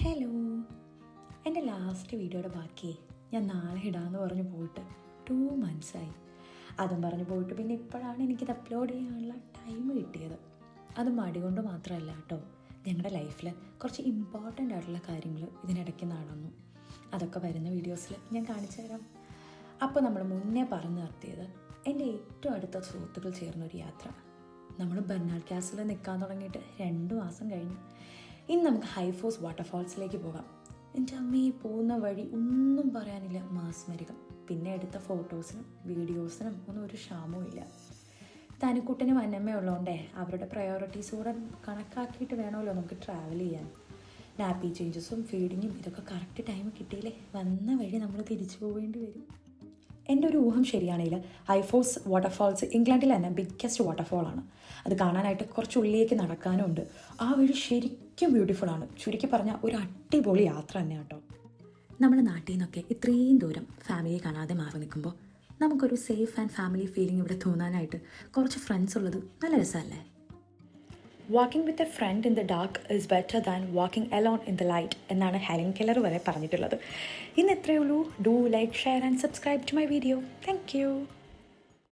Hello, എൻ്റെ last വീഡിയോയുടെ ബാക്കി ഞാൻ നാളെ ഇടാമെന്ന് പറഞ്ഞ് പോയിട്ട് 2 months ആയി. അതും പറഞ്ഞ് പോയിട്ട് പിന്നെ ഇപ്പോഴാണ് എനിക്കിത് അപ്ലോഡ് ചെയ്യാനുള്ള ടൈം കിട്ടിയത്. അത് മടി കൊണ്ട് മാത്രമല്ല കേട്ടോ, ഞങ്ങളുടെ ലൈഫിൽ കുറച്ച് ഇമ്പോർട്ടൻ്റ് ആയിട്ടുള്ള കാര്യങ്ങൾ ഇതിനിടയ്ക്ക് നടന്നു. അതൊക്കെ വരുന്ന വീഡിയോസിൽ ഞാൻ കാണിച്ചു തരാം. അപ്പോൾ നമ്മൾ മുന്നേ പറഞ്ഞു നിർത്തിയത് എൻ്റെ ഏറ്റവും അടുത്ത സുഹൃത്തുക്കൾ ചേർന്നൊരു യാത്ര. നമ്മൾ ബെർണാഡ് കാസിൽ നിൽക്കാൻ തുടങ്ങിയിട്ട് 2 മാസം കഴിഞ്ഞു. ഇന്ന് നമുക്ക് ഹൈഫോഴ്സ് വാട്ടർഫാൾസിലേക്ക് പോകാം. എൻ്റെ അമ്മയെ പോകുന്ന വഴി ഒന്നും പറയാനില്ല, മാസ്മരികം. പിന്നെ എടുത്ത ഫോട്ടോസിനും വീഡിയോസിനും ഒന്നും ഒരു ക്ഷാമവും ഇല്ല. തനിക്കുട്ടനും അന്നമ്മയുള്ളതുകൊണ്ടേ അവരുടെ പ്രയോറിറ്റീസ് കൂടെ കണക്കാക്കിയിട്ട് വേണമല്ലോ നമുക്ക് ട്രാവൽ ചെയ്യാൻ. നാപ്പി ചേഞ്ചസും ഫീഡിങ്ങും ഇതൊക്കെ കറക്റ്റ് ടൈം കിട്ടിയില്ലേ, വന്ന വഴി നമ്മൾ തിരിച്ചു പോവേണ്ടി വരും. എൻ്റെ ഒരു ഊഹം ശരിയാണെങ്കിൽ ഹൈഫോഴ്സ് വാട്ടർഫാൾസ് ഇംഗ്ലണ്ടിൽ തന്നെ ബിഗ്ഗസ്റ്റ് വാട്ടർഫാളാണ്. അത് കാണാനായിട്ട് കുറച്ച് ഉള്ളിലേക്ക് നടക്കാനും ഉണ്ട്. ആ വഴി ശരിക്കും ബ്യൂട്ടിഫുള്ളാണ്. ചുരുക്കി പറഞ്ഞാൽ ഒരു അടിപൊളി യാത്ര തന്നെ കേട്ടോ. നമ്മുടെ നാട്ടിൽ നിന്നൊക്കെ ഇത്രയും ദൂരം ഫാമിലിയെ കാണാതെ മാറി നിൽക്കുമ്പോൾ നമുക്കൊരു സേഫ് ആൻഡ് ഫാമിലി ഫീലിംഗ് ഇവിടെ തോന്നാനായിട്ട് കുറച്ച് ഫ്രണ്ട്സ് ഉള്ളത് നല്ല രസമല്ലേ. Walking with a friend in the dark is better than walking alone in the light എന്നാണ് ഹെലൻ കെല്ലർ വരെ പറഞ്ഞിട്ടുള്ളത്. ഇന്ന് ഇത്രയേ ഉള്ളൂ. Do like, share and subscribe to my video. Thank U.